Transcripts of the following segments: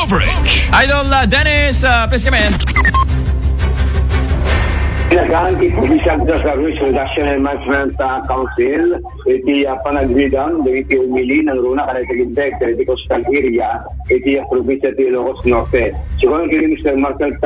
coverage. Idol Dennis, please come in. Pinagkahanti po bisag sa Service Reduction and Management Council, iti panagbidan, iti umili ng runa kanay Taguindeg, iti coastal area, iti probinsya ti Ilocos Norte. Siguro kini Mr. Marcel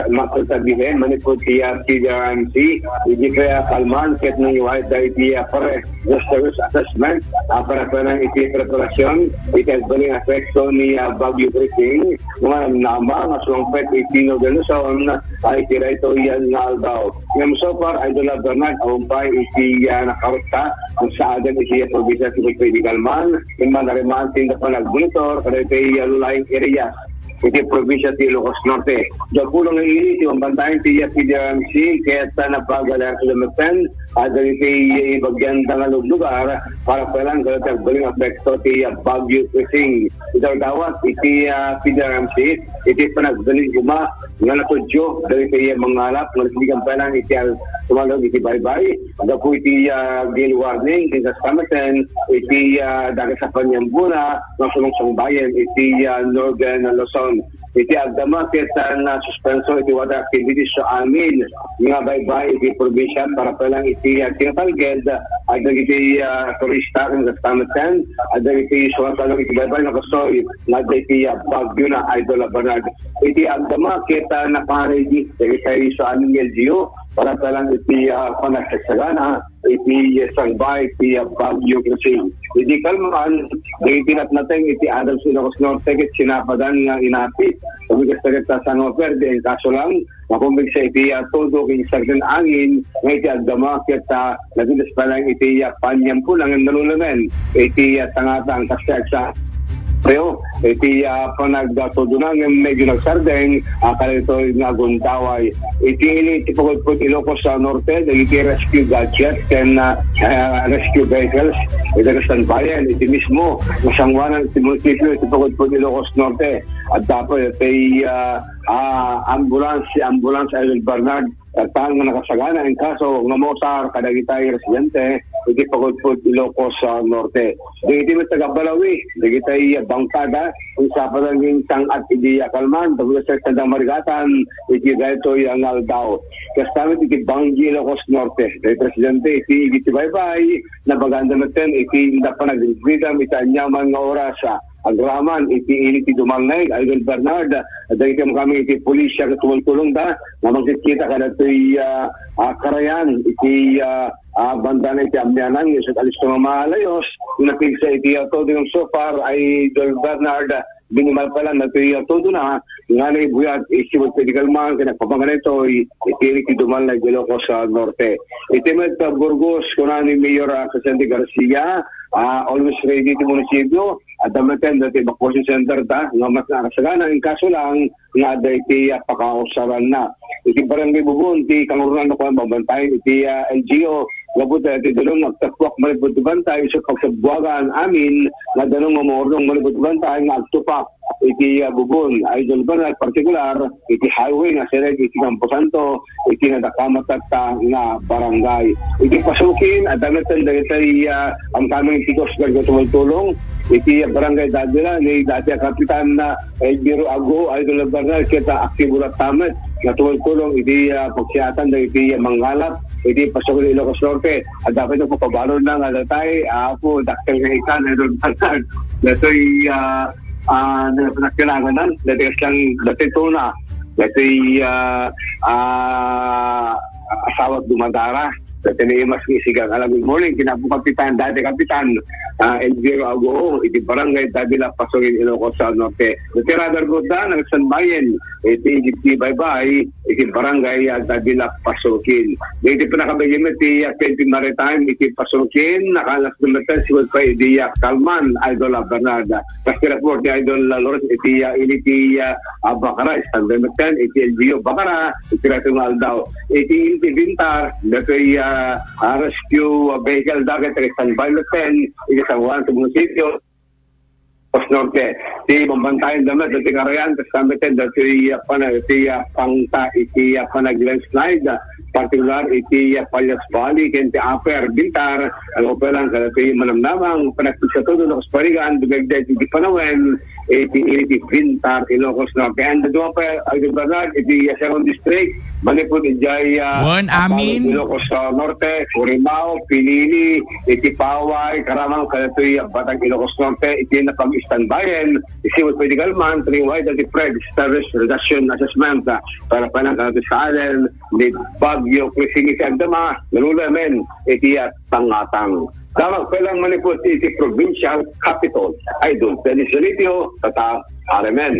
Tabihe, manipod ti CDRMC, iti kaya kalman, ket nang iwahit da iti pare service assessment, para ng iti preparasyon, iti baling aspekto ni Baguio Briefing, mga nama, masungpet iti Nogaluson, ay tira ito yan na aldaw. So far, Idol Bernard, ahumpay iti nakarota kung saan iti probinsya si Medical Man, yung manarimaan tinda pa nag-monitor, kada iti lulayang areas, iti probinsya ti Ilocos Norte. Diyan po lang ang init, yung bantayan ti PDRMC, kaya napagalang kilometer, at iti ibagyan ng lugar, para palang kada baling apekto ti Baguio Briefing. Ito dawat, iti PDRMC, iti panagbaling guma, nga natudyo, dahil iti mangalap, nga nasigang palang iti tumalog iti bye-bye. Ada po iti gale warning, iti Samaten, iti dagat sa Panyambuna, ng sumungsong bayan, iti Northern Luzon. Iti agdama kita na suspenso iti water activities sa amin nga bye-bye iti probinsya para palang iti tinatalged at iti turista ng Samaten at iti suwatalong iti bye-bye na kasoy na iti Baguio na Idol Bernard. Iti agdama kita na paredi iti sa amin LGU para palang iti panagsagana, iti sangbay, iti Baguio Briefing. Iti kalmaan, iti natnating iti Adams Ilocos Norte, iti sinapadan nga inapit. Sabi kasagat sa San Operde, ang kaso lang, makumbig sa iti todo, iti sagdan angin, nga iti agdama, kita nagilas palang iti panyampo lang ang nalulamen, iti tangatang kasag sa Pero, iti panagdatudunan ng medyo nagsardeng, kalito nga gundaway. Iti pagod po Ilocos sa Norte, iti rescue gadget and rescue vehicles, iti kastanbayan, iti mismo, masangwanan iti munisipyo, iti pagod po Ilocos Norte. At dapat iti ambulance Idol Bernard, at tahan nga nakasagana ang kaso nga motar kadagitay residente iti pagudpod Ilocos sa Norte. Iti may taga-Balawi, iti bangkada, kung sapadan yung sangat iti akalman, tapos sa tandang marigatan, iti dahito yung aldaw. Kastamit iti Banggi Ilocos Norte. Iti presidente, iti bye-bye, nabaganda natin, iti hindi pa nag-gridam, iti anyaman nga oras agraman, iti dumalnay, Idol Bernard, dahil kami iti pulisya katulong-tulong da, na magkikita ka na ito'y karayan, iti banda na iti amyanan, sa alis na maalayos, napigsa iti todo yung so far, Idol Bernard, binimal pala na ito'y todo na, nga na ibuyat, isibot medical man, kinagpapangan ito, iti dumalnay, Ilocos sa Norte. Iti met Burgos, kuna ni Mayor Crescente Garcia, always ready to munisipyo at damaten dati evacuation center ta nga mas nakasagana ang kaso lang nga dati pakausaran na iti barangay Bubon ti kangurunan ko mabantayan iti LGO labot iti dalong nagtakwak malibot bantay sa pagsabuagan amin nga dalong mamorong malibot bantay nga agtupak iti Bubon Idol Bernard particular iti highway nga sireg iti Campo Santo iti nadakamatat nga barangay iti pasukin at damaten dati ang kaming iti Coast Guard tumulong iti barangay Dadila ni dati kapitan na Elviro Ago Idol Bernard kita aktibo na tamat na tumulong iti pagsiyatan na iti manghalap iti pasok ng Ilocos Norte at dapat ito papabalon ng alatay po Dr. Gahitan Idol Bernard dato'y nakailangan dati kasang dati ito na dati asawat dumadara dati na mas isigang good morning kinapukapitan dati kapitan Elviro Ago iti barangay Davila Pasogin Ilocos sa Norte dati radar goda ng Sanbayan iti bye-bye iti barangay Davila Pasogin iti pinakabagim iti PNP Maritime iti Pasogin nakalas naman si Wad pa iti Kalman Idol Bernard kasi report ni Idol Lawrence iti Bakara standard naman iti LGO Bakara iti Ratungal daw iti Bintar dati rescue vehicle dagat standby natin iti Sanguan sa munisipyo Ilocos Norte. Di mambantayan naman dati karayan kasi kami dati pangta iti panag-landslide partikular iti Palyas Valley, kente Upper, Bintar, ang operan sa iti manamnamang panagpisa to, Ilocos Parigan, dugagday iti Panawen, iti Bintar, Ilocos Norte. And the Duapa, Bernard, iti 2nd District, Manipur, iti Wan, amin. Ilocos Norte, Curimao, Pinili, iti Paway, Karamang, kalatoy, Batang Ilocos Norte, iti napag-standbyen, isi mo pwede kalman, trinwide, iti Fred, Service Reduction Assessment, para panang kalatoy sa alin, ni Bagyo, Krising, iti Agdama, nalulamen, iti Tangatang. Tama, kailang Manipur, iti Provincial Capital, Idol, Feliz Litio, Tata, Aremen.